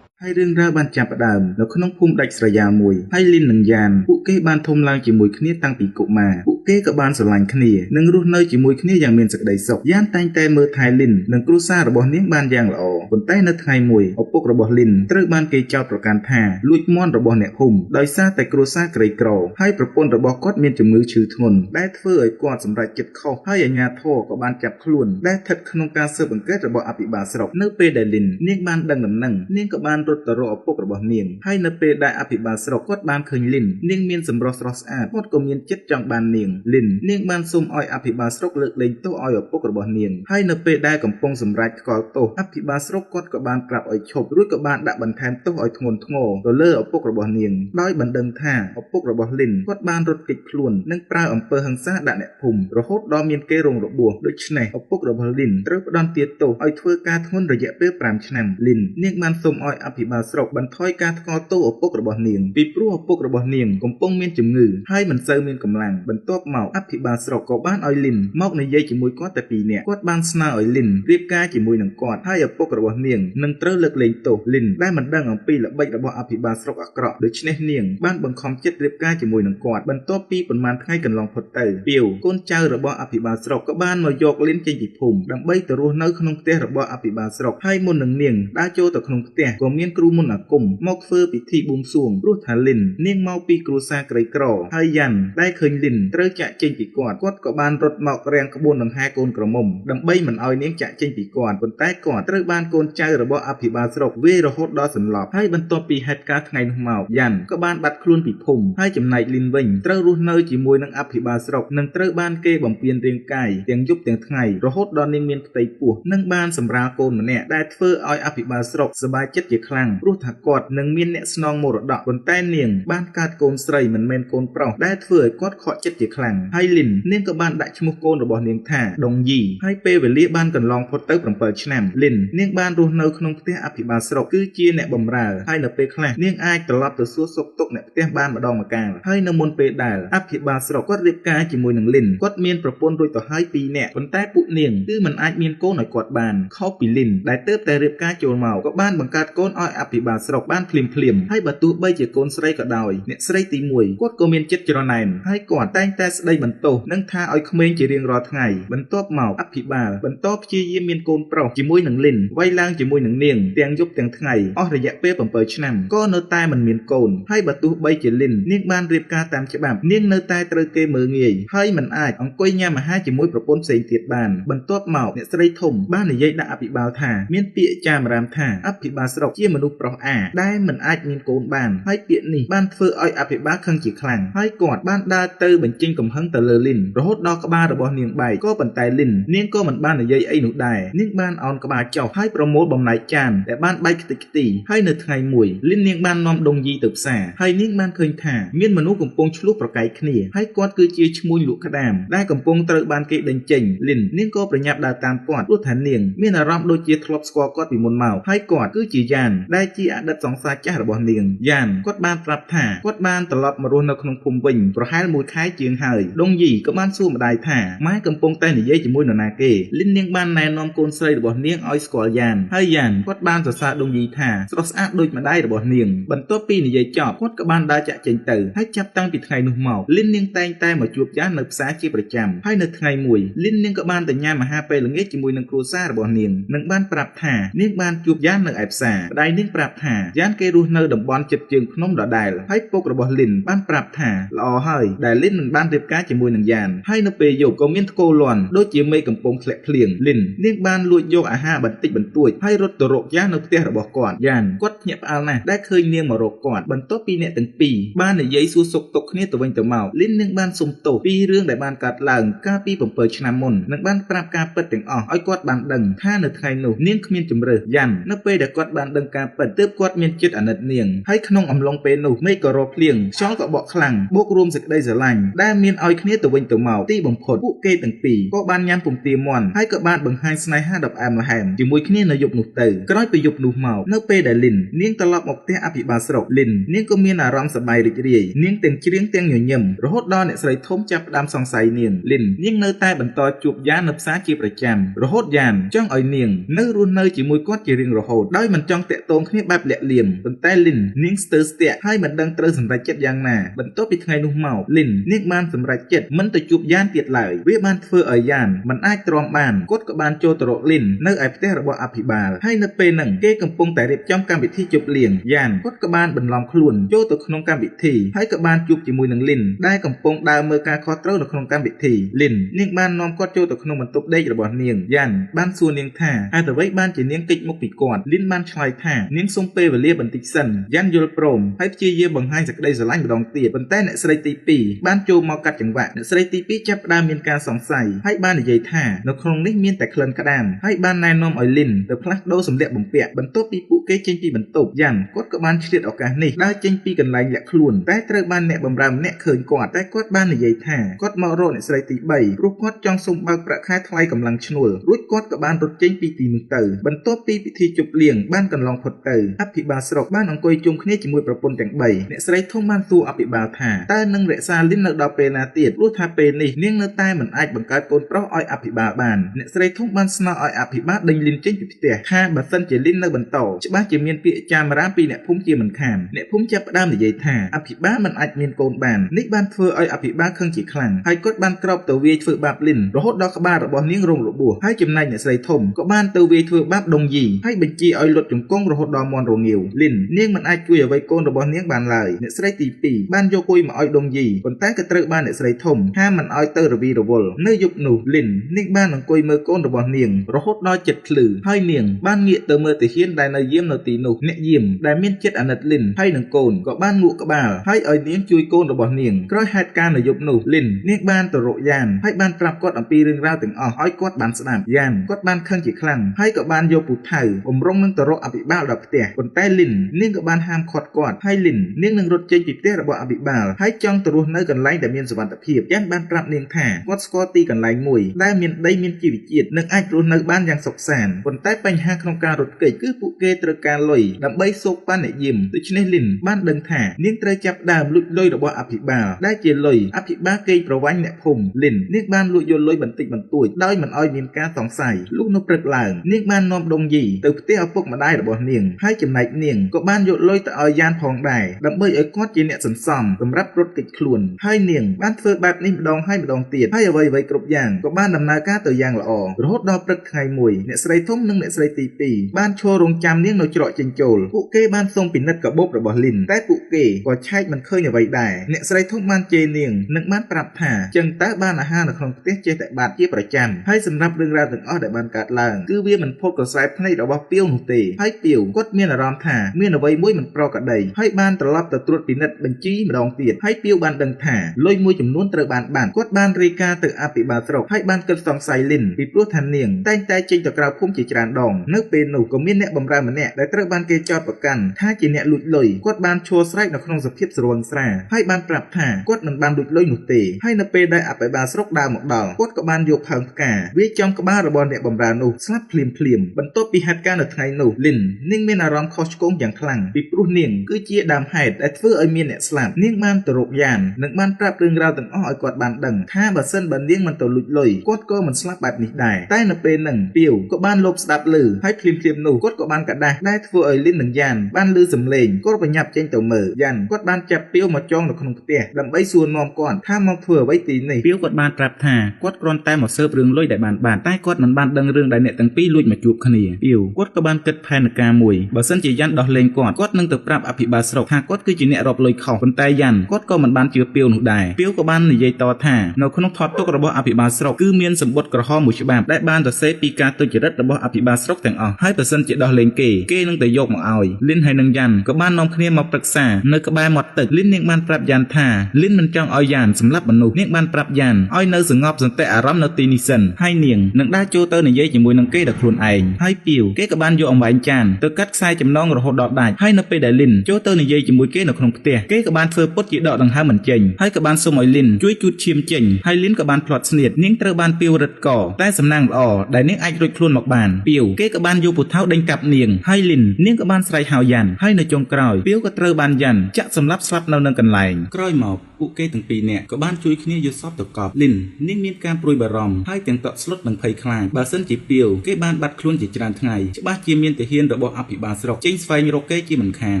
ห้เรื่องราวบานจับประดามแล้วขนมภูมิดักสระยามวยให้ลินหนึ่งยานผู้เก้บานทมลางจีมวยคณีตั้งปีกุมาผู้เก้กับบานสลายคณีหนึ่งรุ่นเนยจีมวยคณีอย่างเมียนสักใดศกย่านแต่งแต่เมื่อไทยลินหนึ่งกรุซาระบอบเนี้ยบานอย่างละอบนใต้เนื้อไทยมวยเอาปกระบอบลินตรึกบานเกยเจ้าประการท่าลุยมอนระบอบเนื้อหุ่มโดยซาแต่กรุซาไกรกรอให้ประปนระบอบกอดเมียนจมือชื่อทนได้เฟื่อยกอดสำหรับเก็บเข้าให้อัญญาโทกับบานจับขลุ่นได้ทัดขนมการเสิร์ฟบังเกิดระบอบอภิบาลสรกเนื้อเปเดลินเนียงบานดังนั่งเนียงกับบานรถตะโรเอาปกระบอบเนียงให้นเปได้อภิบาลสรกดบานเคยลินเนียงเมียนสำรสรสอาดพดก็เมียนเจ็ดจังบานเนียงลินเนียงบานซุ่มอ้อยอภิบาลสรกเลิกเลงโตอ้อยปกระบอบเนียงให้นเปได้กำปงสำรัดกอโตอภิบาลสรกดกับบานปรับอ้อยฉบรุ่ยกับบานดับบันแทนโตอ้อยทงนทงโดเลอร์ปกระบอบเนียงได้บันเดิงท่าเอาปกระบอบลินกดบานรถกิจพลุนนั่งปลาอำเภอหังซาดะเนพุ่มระหดดอมเมียนเกรงระบัวโดยชนัยเอาปกระบอบลินตรึกดอนเตียโตอ้อยเทือการทนระยะเปรี้ยปรามชนำลินเนียงบานซุ่มอ้อยอภิบาลสรกบันทอยการทอโตปกระบอบเนียงปีปลัวปกระบอบเนียงกำปงเมียนจมงือให้มันเซอร์เมียนกำลังบรรทบเมาอภิบาลสรกกบ้านอ้อยลินมอกในเย่จมวยก้อนแต่ปีเนี่ยกอดบานสนาอ้อยลินเรียบกาจมวยหนังกอดให้ปกระบอบเนียงนังเตอร์เลิกเลงโตลินได้มันดังอังปีละใบระบอบอภิบาลสรกอักเกาะโดยชเนเนียงบ้านบังคอมเจ็ดเรียบกาจมวยหนังกอดบรรทบปีประมาณให้กันลองพดเตอร์เปียวก้นเจ้าระบอบอภิบาลสรกก็บ้านมายกเล่นเจงจิพุ่มดังใบตะรัวเนื้อขนมเตะระบอบอภิบาลสรกให้มุนหนึ่งเนียงได้โจตะขนมเตะก็เมียนครูมุนอากุมมอกเฟอร์ปิธีบุมสูงรูทาลินเนียงเมาปีกรูซาไกรกรอให้ยันได้เคยลินเตอจะเจงปีกอดกอดก็บานรถหมอกแรงขบวนหนังห้าโกนกระมมดังใบมันเอาเนียงจะเจงปีกอดบนใต้กอดเตอบ้านโกนเจ้าระบอบอภิบาลสรกเวรหดดอสันหลอบให้บรรทบปีเหตุการณ์ไงนุ่มเมายันก็บ้านบัดคลุนปีพุ่มให้จำนายลินวิงเตอรูเนยจีมวยนังอภิบาลสรกนังเตอบ้านเกบ่มเปลี่ยนเตียงไก่เตียงยุบเตียงไงระหดดอนเนียงเมียนไตปัวนังบ้านสำราโกนเนี่ยได้เฟออ้อยอภิบาลสรกสบายเจ็ดจีคลังรูถักกอดนังเมียนเนี่ยสนองโมรดกบนใต้เนียงบ้านกาดโกนใส่เหมือนเมนโกนเปล่าได้เฟอกอดขอเจ็ดจีคลังให้ลินเนียงกับบ้านได้ชมุกโกนระบอบเนียงท่าดงยีให้เปเวลีบ้านกันลองพดเตอร์ปรำเปิดชแนมลินเนียงบ้านรูเนยขนมเตะอภิบาลสรกคือเจียเนี่ยบ่มราให้เนเปคลาเนียงไอตลอดตัวซัวซกตกเนี่ยเตะบ้านมาดองมากางให้นมนเปดาลอภิบาลสรกก็เรียบกาจีมวยหนังลินกดเมียนประปนโดยต่อให้ปีเนี่ยคนใต้ปุเนียงคือมันไอเมียนโกนหน่อยกอดบานเข้าปีลินได้เติบแต่เรียบกาโจลเมาก็บ้านบังการโกนอ้อยอภิบาลสรกบ้านพลิมให้ประตูใบเจโกนสไลก็ดอยเนี่ยสไลตีมวยกดก็เมียนเจ็ดจรนัยให้ก่อนแต่งแต่สไลบรรโตนั่งท่าอ้อยเขมงจะเรียงรอไงบรรทบเมาอภิบาลบรรทบชีเยี่ยมเมียนโกนเปล่าจีมวยหนังลินไว้ล่างจีมวยหนังเนียงเตียงยุบเตียงไงอ้อระยะเป๊ะผมเปิดชนำก็เนื้อตายมันเมียนโกนให้ประตูใบเจลินเนียงบ้านเรียบกาตามฉบับเนียงเนื้อตายตระเกมือเงยให้มันอายอังก้อยย่ามาให้จีมวยประปนเสียงเตียดบานบรรทบเมาเนี่ยสไลทมบ้านในยัยดาอภิบาลท่าเมียนเปียจามรามท่าอภิบาลสรกเยี่ยมมนุษย์เปล่าได้มันอายเมียนโกนบ้านให้เปียนี่บ้านเฟออ้อยอภิบาลขังจีคลังให้กอดบ้านดาเตอร์บัญจิงกับหังตะเลลินรหดดอกกบ้าระบอบเนียงใบก็ปันไตลินเนียงก็มันบ้านในยัยไอหนุได้เนียงบ้านอ่อนกบ้าเจ้าให้โปรโมทบำไนจานแต่บ้านใบกติตีให้เนื้อไงมวยลินเนียงบ้านนอมดงยีตึกสาให้เนียงบ้านเคยท่าเมียนมนุษย์กับปงชลุกประไก่ขณีให้กอดคือเจียชมุยลุกขดามได้กับปงตระบ้านเกดังเจงลินเนียงก็ประหยัดดาตามกอดรูฐานเนียงเมียนอารมณ์โดยเจียทลบสกอก็ปีมนเมาให้กอดคือจียานได้จีอดัดสองสายจ้าระบอบเนียงยานกอดบ้านปรับท่ากอดบ้านตลอดมารุนขนมพุมวิงประหารมวยคล้ายเจียงเฮยดงยีก็บ้านสู้มาได้ท่าไม้กับปงใต้ในเย่จมวยหนาเกลินเนียงบ้านนายนอมโกนใส่ระบอบเนียงอ้อยสกอลยานให้ยานกอดบ้านสะสะดงยีท่าสระสะโดยมาได้ระบอบเนียงบรรทบปีในเย่จอบกอดกับบ้านได้จะเจงเตอให้จับตั้งปิดไงนุ่มเมาลินเนียงแต่งแต่มาจูบยานในภาษาจีประจำให้ในไงมวยลินเนียงกับบ้านแต่ยามาหาไปหลังเย่จมวยนังครูซาระบอบเนียงนังบ้านปรับท่าเนียงบ้านจูบยานในไอภาษาได้เนียงปรับท่ายานเกรูในดับบอลจับจึงพนมดอได้ให้ปกระบอบลินบ้านปรับท่าลอให้ได้ลินมันบ้านเรียบกาจมวยนังยานให้นเปยโยกก็เมียนโกลอนโดยเจียมเมกับปงแผลเพลียงลินเนียงบ้านลุยโยกอาหาบันติบันตุยให้รถตรกยานในเตะระบอกก่อนยานกดเงียบเอานะได้เคยเนียงมารกก่อนบรรทบปีเนี่ยตั้งปีบ้านในยัยสู้สกตกเนี่ยตัวเองตัวเมาลินเนียงบ้านสมโตปีเรื่องแต่บ้านกัดหลังกาปีผมเปิดชนะมนนักบ้านปราบการเปิดแต่งออกอ้อยกอดบ้านดังท่าในไทยหนูเนียงขมิ้นจมเรือยันนับเปยแต่กอดบ้านดังกา ការពិតទើបគាត់មានចិត្តអាណិតនាងហើយក្នុងអំឡុងពេលនោះមេឃក៏រកភ្លៀងខ្យល់ក៏បក់ខ្លាំងបូករួមសេចក្តីស្រឡាញ់ដែលមានឲ្យគ្នាទៅវិញទៅមកទីបំផុតពួកគេទាំងពីរក៏បានញ៉ាំពងទាមន់ហើយក៏បានបង្ហាញស្នេហាដ៏ផ្អែមល្ហែមជាមួយគ្នានៅយប់នោះទៅក្រោយពីយប់នោះមកនៅពេលដែលលីននាងត្រឡប់មកផ្ទះអភិបាលស្រុកលីននាងក៏មានអារម្មណ៍សប្បាយរីករាយនាងទាំងច្រៀងទាំងញញឹមរហូតដល់អ្នកស្រីធំចាប់ផ្ដើមសង្ស័យនាងលីននាងនៅតែបន្តជួបយ៉ាននៅផ្សារជាប្រចាំរហូតយ៉ានចង់ឲ្យនាងនៅរស់នៅជាមួយគាត់ជារៀងរហូតដោយមិនចង់តាក់ទងគ្នាបែបលាក់លៀមប៉ុន្តែលីននាងស្ទើរស្ទាក់ហើយមិនដឹងត្រូវសម្រេចចិត្តយ៉ាងណាបន្ទាប់ពីថ្ងៃនោះមកលីននាងបានសម្រេចចិត្តមិនទៅជួបយ៉ានទៀតឡើយវាបានធ្វើឲ្យយ៉ានមិនអាចទ្រាំបានគាត់ក៏បានចូលទៅរកលីននៅឯផ្ទះរបស់អភិបាលហើយនៅពេលហ្នឹងគេកំពុងតែរៀបចំកម្មវិធីជប់លៀងយ៉ានគាត់ក៏បានបន្លំខ្លួនចូលទៅក្នុងកម្មវិធីហើយក៏បានជួបជាមួយនឹងលីនដែលកំពុងដើរមើលការខុសត្រូវនៅក្នុងកម្មវិធីលីននាងបាននាំគាត់ចូលទៅក្នុងបន្ទប់ដេករបស់នាងយ៉ានបានសួរនាងថាហេតុអ្វីបានជានាងគេចមុខពីគាត់លីនបានឆ្លើយថានាងសូមពេលវេលាបន្តិចសិនយ៉ានយល់ព្រមហើយព្យាយាមបង្ហាញសេចក្តីស្រឡាញ់ម្ដងទៀតប៉ុន្តែអ្នកស្រីទី2បានចូលមកកាត់ចង្វាក់អ្នកស្រីទី2ចាប់ផ្ដើមមានការសង្ស័យហើយបាននិយាយថានៅក្នុងនេះមានតែក្លិនក្តាមហើយបានណែនាំឲ្យលីនទៅផ្លាស់ប្ដូរសម្លៀកបំពាក់បន្ទាប់ពីពួកគេចេញពីបន្ទប់យ៉ានគាត់ក៏បានឆ្លៀតឱកាសនេះដើរចេញពីកន្លែងលាក់ខ្លួនតែត្រូវបានអ្នកបម្រើម្នាក់ឃើញគាត់តែគាត់បាននិយាយថាគាត់មករកអ្នកស្រីទី3ព្រោះគាត់ចង់សុំបើកប្រាក់ខែថ្លៃកម្លាំងឈ្នួលរួចគាត់ក៏បានរត់ចេញពីទីនោះទៅបន្ទាប់ពីពិធីជប់លៀងបានកន្លងផុតទៅអភិបាលស្រុកបានអង្គុយជុំគ្នាជាមួយប្រពន្ធទាំង3អ្នកស្រីធំបានសួរអភិបាលថាតើនឹងរក្សាលីននៅដល់ពេលណាទៀតព្រោះថាពេលនេះនាងនៅតែមិនអាចបង្កើតកូនប្រុសឲ្យអភិបាលបានអ្នកស្រីធំបានស្នើឲ្យអភិបាលដេញលីនចេញពីផ្ទះថាបើសិនជាលីននៅបន្តច្បាស់ជាមានពាក្យចាមរាមពីអ្នកភូមិជាមិនខានអ្នកភូមិចាប់ផ្ដើមនិយាយថាអភិបាលមិនអាចមានកូនបាននេះបានធ្វើឲ្យអភិបាលខឹងជាខ្លាំងហើយគាត់បានក្រោបទៅវាយធ្វើបាបលីនរហូតដល់ក្បាលរបស់នាងរងរបួសហើយចំណែកអ្នកស្រីធំក៏បានទៅវាយធ្វើបាបដងយីហើយបញ្ជាឲ្យលុតជង្គង់រហូតដល់មាន់រងាវលីននាងមិនអាចជួយអ្វីកូនរបស់នាងបានឡើយអ្នកស្រីទី2បានយកគួយមកឲ្យដងយីប៉ុន្តែក៏ត្រូវបានអ្នកស្រីធំហាមមិនឲ្យទៅរវីរវល់នៅយប់នោះលីននាងបានអង្គុយមើលកូនរបស់នាងរហូតដល់ចិត្តភ្លឺហើយនាងបានងាកទៅមើលទាហានដែលនៅយាមនៅទីនោះអ្នកយាមដែលមានចិត្តអាណិតលីនហើយនឹងកូនក៏បានងក់ក្បាលហើយឲ្យនាងជួយកូនរបស់នាងក្រោយហេតុការណ៍នៅយប់នោះលីននាងបានទៅរកយ៉ានហើយបានប្រាប់គាត់អំពីរឿងរ៉ាវទាំងអស់ឲ្យគាត់បានស្ដាប់យ៉ានគាត់បានខឹងជាខ្លាំងហើយក៏បានយកពូថៅបំរុងនឹងទៅរកអភិបាលដល់ផ្ទះប៉ុន្តែលីននាងក៏បានហាមឃាត់គាត់ហើយលីននាងនឹងរត់ចេញពីផ្ទះរបស់អភិបាលហើយចង់ទៅរស់នៅកន្លែងដែលមានសុវត្ថិភាពយ៉ានបានប្រាប់នាងថាគាត់ស្គាល់ទីកន្លែងមួយដែលមានដីមានជីវជាតិនិងអាចរស់នៅបានយ៉ាងសុខសាន្តប៉ុន្តែបញ្ហាក្នុងការរត់គេចគឺពួកគេត្រូវការលុយដើម្បីសោកប៉ាន់អ្នកយាមដូច្នេះលីនបានដឹងថានាងត្រូវចាប់ដើមលួចលុយរបស់អភិបាលដែលជាលុយអភិបាលគេប្រវាញ់អ្នកភូមិលីននាងបានលួចយកលុយបន្តិចបន្តួចដោយមិនឲ្យមានការសង្ស័យលុះនៅព្រឹកឡើងនាងបាននាំដងយីទៅផ្ទះឪពុកម្ដាយរបស់នាងហើយចំណែកនាងក៏បានយកលុយទៅឲ្យយ៉ានផងដែរដើម្បីឲ្យគាត់ជាអ្នកសន្សំសម្រាប់រត់គេចខ្លួនហើយនាងបានធ្វើបែបនេះម្ដងហើយម្ដងទៀតហើយអ្វីៗគ្រប់យ៉ាងក៏បានដំណើរការទៅយ៉ាងល្អរហូតដល់ព្រឹកថ្ងៃមួយអ្នកស្រីធំនិងអ្នកស្រីទី2បានឈររងចាំនាងនៅច្រកចេញចូលពួកគេបានសូមពិនិត្យកាបូបរបស់លីនតែពួកគេក៏ឆែកមិនឃើញអ្វីដែរអ្នកស្រីធំបានជេរនាងនិងបានប្រាប់ថាចឹងតើបានអាហារនៅក្នុងផ្ទះចេះតែបាត់ជាប្រចាំហើយសម្រាប់រឿងរ៉ាវទាំងអស់ដែលបានកើតឡើងគឺវាមិនផុតក្រសែភ្នែករបស់ពាវនោះទេហើយពាវគាត់មានអារម្មណ៍ថាមានអ្វីមួយមិនប្រក្រតីហើយបានត្រឡប់ទៅត្រួតពិនិត្យបញ្ជីម្ដងទៀតហើយពាវបានដឹងថាលុយមួយចំនួនត្រូវបានបាត់គាត់បានរាយការណ៍ទៅអភិបាលស្រុកហើយបានគិតសង្ស័យលីនពីព្រោះថានាងតែងតែចេញទៅក្រៅភូមិជាច្រើនដងនៅពេលនោះក៏មានអ្នកបម្រើម្នាក់ដែលត្រូវបានគេចោទប្រកាន់ថាជាអ្នកលួចលុយគាត់បានឈរស្រែកនៅក្នុងសភាពស្រវឹងស្រាហើយបានប្រាប់ថាគាត់មិនបានលួចលុយនោះទេហើយនៅពេលដែលអភិបាលស្រុកដើរមកដល់គាត់ក៏បានយកផើងផ្កាវាចំក្បាលរបស់អ្នកបម្រើនោះស្លាប់ភ្លាមបន្ទាប់ពីហេតុការណ៍នៅថ្ងៃនោះលីននាងមានអារម្មណ៍ខុសឆ្គងយ៉ាងខ្លាំងពីព្រោះនាងគឺជាដើមហេតុដែលធ្វើឲ្យមានអ្នកស្លាប់នាងបានទៅរកយ៉ាននិងបានប្រាប់រឿងរ៉ាវទាំងអស់ឲ្យគាត់បានដឹងថាបើសិនបើនាងមិនទៅលួចលុយគាត់ក៏មិនស្លាប់បែបនេះដែរតែនៅពេលហ្នឹងពាវក៏បានលបស្ដាប់ឮហើយភ្លាមនោះគាត់ក៏បានកដាស់ដែលធ្វើឲ្យលីននិងយ៉ានបានឮសំឡេងគាត់ប្រញាប់ចេញទៅមើលយ៉ានគាត់បានចាប់ពាវមកចងនៅក្នុងផ្ទះដើម្បីសួរនាំគាត់ថាមកធ្វើអ្វីទីនេះពាវគាត់បានប្រាប់ថាគាត់គ្រាន់តែមកស៊ើបរឿងលុយដែលបានបាត់តែគាត់មិនបានដឹងរឿងដែលអ្នកទាំងពីរលួចមកជួបគ្នាពាវគាត់ក៏បានគិតផែនការមួយបើសិនជាយ៉ានដោះលែងគាត់នឹងទៅប្រាប់អភិបាលស្រុកថាគាត់គឺជាអ្នករកលុយខុសប៉ុន្តែយ៉ានគាត់ក៏មិនបានជឿពាវនោះដែរពាវក៏បាននិយាយតថានៅក្នុងថតទុករបស់អភិបាលស្រុកគឺមានសម្បត្តិក្រហមមួយច្បាប់ដែលបានសរសេរពីការទុច្ចរិតរបស់អភិបាលស្រុកទាំងអស់ហើយបើសិនជាដោះលែងគេនឹងទៅយកមកឲ្យលីនហើយនឹងយ៉ានក៏បាននាំគ្នាមកប្រឹក្សានៅក្បែរមាត់ទឹកលីននាងបានប្រាប់យ៉ានថាលីនមិនចង់ឲ្យយ៉ានសម្លាប់មនុស្សនាងបានប្រាប់យ៉ានឲ្យនៅសងប់សន្តិអារម្មណ៍នៅទីនេះសិនហើយនាងនឹងដើរចូលទៅនិយាយជាមួយនឹងគេដោយខ្លួនឯងហើយពាវគេក៏បានយកអង្វែងចានទៅ ទៅកាត់ខ្សែចំណងរហូតដល់ដាច់ហើយនៅពេលដែលលីនចូលទៅនិយាយជាមួយគេនៅក្នុងផ្ទះគេក៏បានធ្វើពុតជាដកដង្ហើមមិនចេញហើយក៏បានសុំឲ្យលីនជួយជូតឈាមចេញហើយលីនក៏បានផ្លាត់ស្នៀតនាងត្រូវបានពីវរឹតកតែសំណាងល្អដែលនាងអាចរួចខ្លួនមកបានពីវគេក៏បានយកពូថៅដេញកាប់នាងហើយលីននាងក៏បានស្រែកហៅយ៉ាន់ហើយនៅចុងក្រោយពីវក៏ត្រូវបានយ៉ាន់ចាក់សម្លាប់ស្លាប់នៅនឹងកន្លែងក្រោយមកពួកគេទាំងពីរនាក់ក៏បានជួយគ្នាយកសពទៅកប់លីននាងមានការព្រួយបារម្ភហើយទាំងតក់ស្លុតនិងភ័យខ្លាចបើសិនជាពីវគេបានបាត់ខ្លួនជាច្រើនថ្ងៃច្បាស់ជាមានទាហានរបស់អភិបាលស្រុកចេញស្វែងរកគេជាមិនខាន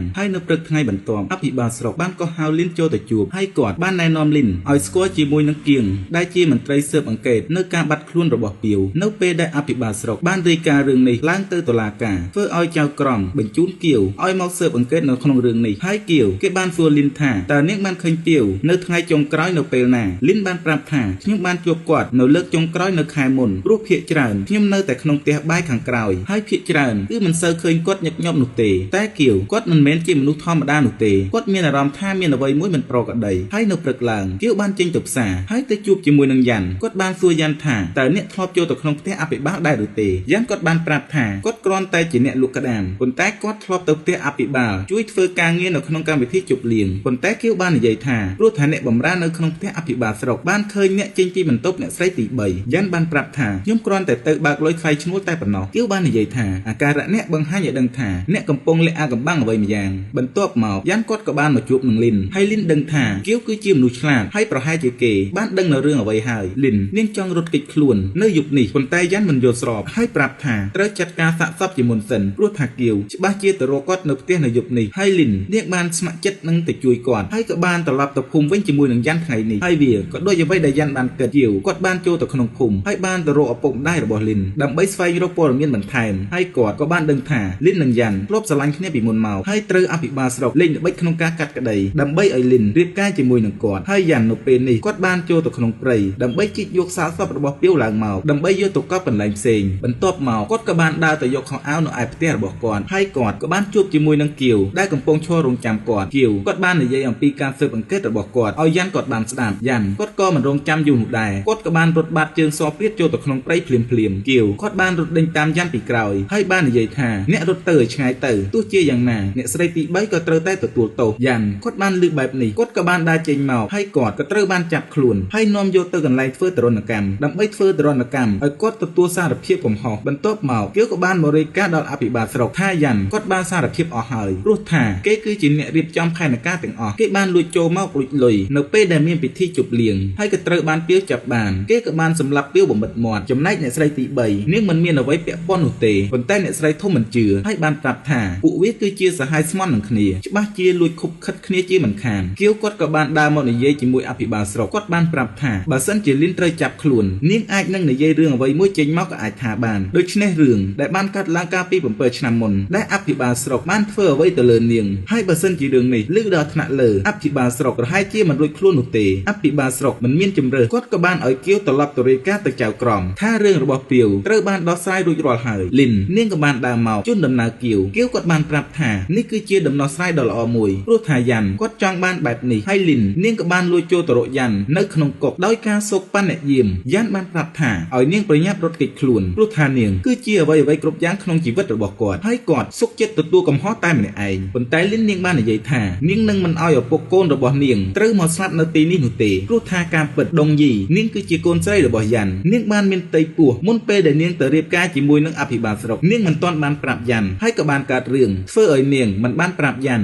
ហើយនៅព្រឹកថ្ងៃបន្ទាប់អភិបាលស្រុកបានក៏ហៅលីនចូលទៅជួបហើយគាត់បានណែនាំលីនឲ្យស្គាល់ជាមួយនឹងគៀងដែលជាមន្ត្រីស៊ើបអង្កេតនៅការបាត់ខ្លួនរបស់ពីវនៅពេលដែលអភិបាលស្រុកបានរាយការណ៍រឿងនេះឡើងទៅតុលាការធ្វើឲ្យចៅក្រមបញ្ជូនគៀវឲ្យមកស៊ើបអង្កេតនៅក្នុងរឿងនេះហើយគៀវគេបានសួរលីនថាតើនាងបានឃើញពីវនៅថ្ងៃចុងក្រោយនៅពេលណាលីនបានប្រាប់ថាខ្ញុំបានជួបគាត់នៅលើកចុងក្រោយនៅខែមុនព្រោះភាគច្រើនខ្ញុំនៅតែក្នុងផ្ទះបាយខាងក្រោយហើយភាគច្រើនគឺមិនសូវឃើញគាត់ញឹកញាប់នោះទេតែគៀវគាត់មិនមែនជាមនុស្សធម្មតានោះទេគាត់មានអារម្មណ៍ថាមានអ្វីមួយមិនប្រក្រតីហើយនៅព្រឹកឡើងគៀវបានចេញទៅផ្សារហើយទៅជួបជាមួយនឹងយ៉ាន់គាត់បានសួរយ៉ាន់ថាតើអ្នកធ្លាប់ចូលទៅក្នុងផ្ទះអភិបាលដែរឬទេយ៉ាន់គាត់បានប្រាប់ថាគាត់គ្រាន់តែជាអ្នកលក់ក្តាមប៉ុន្តែគាត់ធ្លាប់ទៅផ្ទះអភិបាលជួយធ្វើការងារនៅក្នុងកម្មវិធីជប់លៀងប៉ុន្តែគៀវបាននិយាយថាព្រោះថាអ្នកបម្រើនៅក្នុងផ្ទះអភិបាលស្រុកបានឃើញអ្នកចេញពីបន្ទប់អ្នកស្រីទី3យ៉ាន់បានប្រាប់ថាខ្ញុំគ្រាន់តែទៅបើកលុយថ្លៃឈ្នួលតែប៉ុណ្ណោះគៀវបាននិយាយថាអាការៈអ្នកបង្ហាញឲ្យដឹងថាអ្នកកំពុងលាក់អាកំបាំងអ្វីម្យ៉ាងបន្ទាប់មកយ៉ាន់គាត់ក៏បានមកជួបនឹងលីនហើយលីនដឹងថាគៀវគឺជាមនុស្សឆ្លាតហើយប្រហែលជាគេបានដឹងនៅរឿងអ្វីហើយលីននាងចង់រត់គេចខ្លួននៅយប់នេះប៉ុន្តែយ៉ាន់មិនយល់ស្របហើយប្រាប់ថាត្រូវចាត់ការសាកសពជាមុនសិនព្រោះថាគៀវច្បាស់ជាទៅរកគាត់នៅផ្ទះនៅយប់នេះហើយលីននាងបានស្ម័គ្រចិត្តនឹងទៅជួយគាត់ហើយក៏បានត្រឡប់ទៅភូមិវិញជាមួយនឹងយ៉ាន់ថ្ងៃនេះហើយវាក៏ដូចអ្វីដែលយ៉ាន់បានគិតគៀវគាត់បានចូលទៅក្នុងភូមិហើយបានទៅរកឪពុកម្ដាយរបស់លីនដើម្បីស្វែងរកព័ត៌មានបន្ថែមហើយគាត់ក៏បានដឹងថាលីននិងយ៉ាន់ធ្លាប់ស្រឡាញ់គ្នាពីមុនមកហើយត្រូវអភិបាលស្រុកលេងល្បិចក្នុងការកាត់ក្តីដើម្បីឲ្យលីនរៀបការជាមួយនឹងគាត់ហើយយ៉ាន់នៅពេលនេះគាត់បានចូលទៅក្នុងព្រៃដើម្បីជីកយកសាកសពរបស់ពីវឡើងមកដើម្បីយកទៅកប់កន្លែងផ្សេងបន្ទាប់មកគាត់ក៏បានដើរទៅយកខោអាវនៅឯផ្ទះរបស់គាត់ហើយគាត់ក៏បានជួបជាមួយនឹងគៀវដែលកំពុងឈររងចាំគាត់គៀវគាត់បាននិយាយអំពីការស៊ើបអង្កេតរបស់គាត់ឲ្យយ៉ាន់គាត់បានស្ដាប់យ៉ាន់គាត់ក៏មិនរងចាំយូរនោះដែរគាត់ក៏បានរត់បាត់ជើងសព្រាតចូលទៅក្នុងព្រៃភ្លាមគៀវគាត់បានរត់ដេញតាមយ៉ាន់ពីក្រោយហើយបាននិយាយថាអ្នករត់ទៅឲ្យឆ្ងាយទៅទោះជាយ៉ាងណាអ្នកស្រីទី3ក៏ត្រូវតែទទួលទោសយ៉ាន់គាត់បានលើកបែបនេះគាត់ក៏បានដើរចេញមកហើយគាត់ក៏ត្រូវបានចាប់ខ្លួនហើយនាំយកទៅកន្លែងធ្វើទរណកម្មដើម្បីធ្វើទរណកម្មឲ្យគាត់ទទួលសារភាពកំហុសបន្ទាប់មកគៀវក៏បានមករាយការណ៍ដល់អភិបាលស្រុកថាយ៉ាន់គាត់បានសារភាពអស់ហើយព្រោះថាគេគឺជាអ្នករៀបចំផែនការទាំងអស់គេបានលួចចូលមកលួចលុយនៅពេលដែលមានពិធីជប់លៀងហើយក៏ត្រូវបានពីវចាប់បានគេក៏បានសម្លាប់ពីវបំបិតមាត់ចំណែកអ្នកស្រីទី3នាងមិនមានអ្វីពាក់ព័ន្ធនោះទេប៉ុន្តែអ្នកស្រីធំមិនជឿហើយបានប្រាប់ថាពួកវាគឺជាសហายស្មន់នឹងគ្នាច្បាស់ជាលួចខុបខិតគ្នាជាមិនខានគៀវគាត់ក៏បានដើរមកនិយាយជាមួយអភិបាលស្រុកគាត់បានប្រាប់ថាបើសិនជាលីនត្រូវចាប់ខ្លួននាងអាចនឹងនិយាយរឿងអ្វីមួយចេញមកក៏អាចថាបានដូច្នេះរឿងដែលបានកាត់ឡើងកាលពី7ឆ្នាំមុនដែលអភិបាលស្រុកបានធ្វើអ្វីទៅលើនាងហើយបើសិនជារឿងនេះលើកដល់ថ្នាក់លើអភិបាលស្រុកប្រហែលជាមិនរួចខ្លួននោះទេអភិបាលស្រុកមិនមានជំរឿគាត់ក៏បានឲ្យគៀវត្រឡប់ទៅរាយការណ៍ទៅចៅក្រមថារឿងរបស់ពីវត្រូវបានដោះស្រាយរួចរាល់ហើយលីននាងក៏បានដើរមកជូនដំណើរគៀវគាត់បានប្រាប់ថានេះគឺជាដំណោះស្រាយដ៏ល្អមួយព្រោះថាយ៉ាន់គាត់ចង់បានបែបនេះហើយលីននាងក៏បានលួចចូលទៅរកយ៉ាន់នៅក្នុងគុកដោយការសោកប៉ាន់អ្នកយាមយ៉ាន់បានប្រាប់ថាឲ្យនាងប្រញាប់រត់គេចខ្លួនព្រោះថានាងគឺជាអ្វីគ្រប់យ៉ាងក្នុងជីវិតរបស់គាត់ហើយគាត់សុខចិត្តទទួលកំហុសតែម្នាក់ឯងប៉ុន្តែលីននាងបាននិយាយថានាងនឹងមិនឲ្យឪពុកកូនរបស់នាងត្រូវមកស្លាប់នៅទីនេះនោះទេព្រោះថាការពិតដងយីនាងគឺជាកូនស្រីរបស់យ៉ាន់នាងបានមានផ្ទៃពោះមុនពេលដែលនាងទៅរៀបការជាមួយនឹងអភិបាលស្រុកនាងមិនទាន់បានប្រាប់យ៉ាន់ហើយក៏បានកើតរឿងធ្វើឲ្យនាងមិនបានប្រាប់យ៉ាន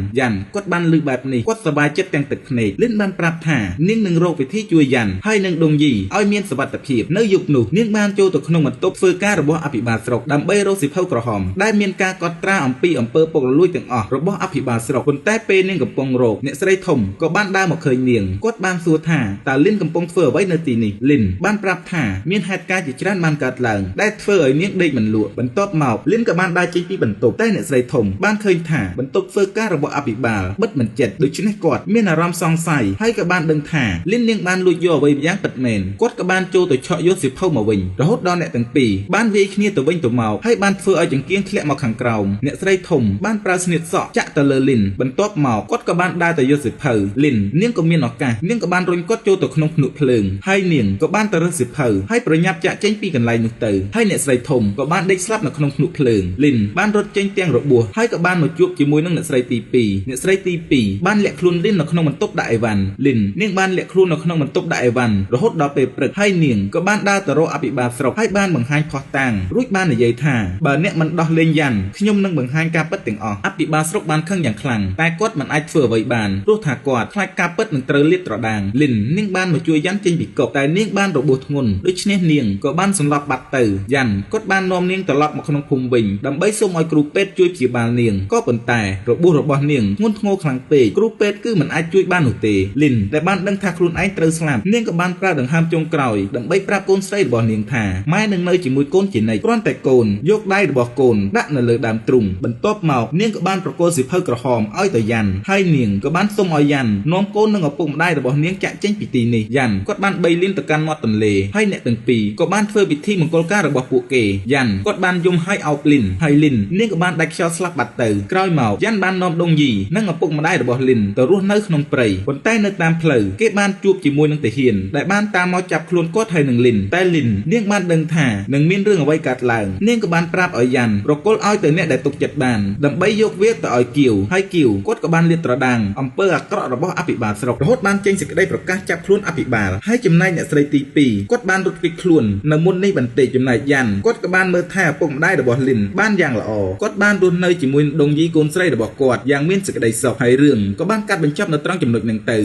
់គាត់បានលឺបែបនេះគាត់សប្បាយចិត្តទាំងទឹកភ្នែកលីនបានប្រាប់ថានាងនឹងរកវិធីជួយយ៉ាន់ហើយនឹងដងយីឲ្យមានសុវត្ថិភាពនៅយប់នោះនាងបានចូលទៅក្នុងបន្ទប់ធ្វើការរបស់អភិបាលស្រុកដើម្បីរកសិភៅក្រហមដែលមានការកត់ត្រាអំពីអំពើពុករលួយទាំងអស់របស់អភិបាលស្រុកប៉ុន្តែពេលនាងកំពុងរកអ្នកស្រីធំក៏បានដើរមកឃើញនាងគាត់បានសួរថាតើលីនកំពុងធ្វើអ្វីនៅទីនេះលីនបានប្រាប់ថាមានហេតុការណ៍ជាច្រើនបានកើតឡើងដែលធ្វើឲ្យនាងដេកមិនលក់បន្ទាប់មកលីនក៏បានដើរចេញពីបន្ទប់តែអ្នកស្រីធំបានឃើញថាបន្ទប់ធ្វើការរបស់អភិបាលបិទមិនជិតដូច្នេះគាត់មានអារម្មណ៍សង្ស័យហើយក៏បានដឹងថាលីននាងបានលួចយកអ្វីយ៉ាងពិតមែនគាត់ក៏បានចូលទៅឆក់យកសិភៅមកវិញរហូតដល់អ្នកទាំងពីរបានវាយគ្នាទៅវិញទៅមកហើយបានធ្វើឲ្យចង្គៀងធ្លាក់មកខាងក្រោមអ្នកស្រីធំបានប្រើស្នៀតសក់ចាក់ទៅលើលីនបន្ទាប់មកគាត់ក៏បានដើរទៅយកសិភៅលីននាង ងក៏មានឱកាសនាងក៏បានរុញគាត់ចូលទៅក្នុងភ្នក់ភ្លើងហើយនាងក៏បានទៅរើសសិភៅហើយប្រញាប់ចាក់ចេញពីកន្លែងនោះទៅហើយអ្នកស្រីធំក៏បានដេកស្លាប់នៅក្នុងភ្នក់ភ្លើងលីនបានរត់ចេញទាំងរបួសហើយក៏បានមកជួបជាមួយនឹងអ្នកស្រីទី2អ្នកស្រីទី2បានលាក់ខ្លួនលីននៅក្នុងបន្ទប់ដាក់អីវ៉ាន់លីននាងបានលាក់ខ្លួននៅក្នុងបន្ទប់ដាក់អីវ៉ាន់រហូតដល់ពេលព្រឹកហើយនាងក៏បានដើរទៅរកអភិបាលស្រុកហើយបានបង្ហាញផុសតាងរួចបាននិយាយថាបើអ្នកមិនដោះលែងយ៉ាន់ខ្ញុំនឹងបង្ហាញការពិតទាំងអស់អភិបាលស្រុកបានខឹងយ៉ាងខ្លាំងតែគាត់មិនអាចធ្វើអ្វីបានព្រោះថាគាត់ខ្លាចការពិតនឹងត្រូវលាតត្រដាងលីននាងបានមកជួយយ៉ាន់ចេញពីគុកតែនាងបានរបួសធ្ងន់ដូច្នេះនាងក៏បានសម្លាប់បាត់ទៅយ៉ាន់គាត់បាននាំនាងត្រឡប់មកក្នុងភូមិវិញដើម្បីសូមឲ្យគ្រូពេទ្យជួយព្យាបាលនាងក៏ប៉ុន្តែរបួសរបស់នាងធ្ងន់ធ្ងរខ្លាំងពេកគ្រូពេទ្យគឺមិនអាចជួយបាននោះទេលីនដែលបានដឹងថាខ្លួនឯងត្រូវស្លាប់នាងក៏បានប្រើដង្ហើមចុងក្រោយដើម្បីប្រាប់កូនស្រីរបស់នាងថាម៉ែនឹងនៅជាមួយកូនជានិច្ចគ្រាន់តែកូនយកដៃរបស់កូនដាក់នៅលើដើមទ្រូងបន្ទាប់មកនាងក៏បានប្រគល់សៀវភៅក្រហមឲ្យទៅយ៉ាន់ហើយនាងក៏បានសុំឲ្យយ៉ាន់នាំកូននិងឪពុកម្ដាយរបស់នាងចាក់ចេញពីទីនេះយ៉ាន់គាត់បានបីលៀនទៅកាន់មាត់ទន្លេហើយអ្នកទាំងពីរក៏បានធ្វើពិធីមង្គលការរបស់ពួកគេយ៉ាន់គាត់បានយំហើយអោបលីនហើយលីននាងក៏បានដាច់ខ្យល់ស្លាប់បាត់ទៅក្រោយមកយ៉ាន់បាននាំដងយីនិងឪពុកម្ដាយរបស់លីនទៅរស់នៅក្នុងព្រៃប៉ុន្តែនៅតាមផ្លូវគេបានជួបជាមួយនឹងទាហានដែលបានតាមមកចាប់ខ្លួនគាត់ហើយនឹងលីនតែលីននាងបានដឹងថានឹងមានរឿងអ្វីកើតឡើងនាងក៏បានប្រាប់ឲ្យយ៉ាន់ប្រគល់ឲ្យទៅអ្នកដែលទុកចិត្តបានដើម្បីយកវាទៅឲ្យគៀវហើយគៀវគាត់ក៏បានលាតត្រដាងអំពើអាក្រក់របស់អភិបាលស្រុករហូតបានចេញសេចក្តីប្រកាសចាប់ខ្លួនអភិបាលហើយចំណែកអ្នកស្រីទី2គាត់បានរត់គេចខ្លួននៅមុននេះបន្តិចចំណែកយ៉ាន់គាត់ក៏បានមើលថែឪពុកម្ដាយរបស់លីនបានយ៉ាងល្អគាត់បានរស់នៅជាមួយដងយីកូនស្រីរបស់គាត់យ៉ាងមានសេចក្តីសុខហើយរឿងក៏បានកាត់បញ្ចប់នៅត្រង់ចំណុចហ្នឹងទៅ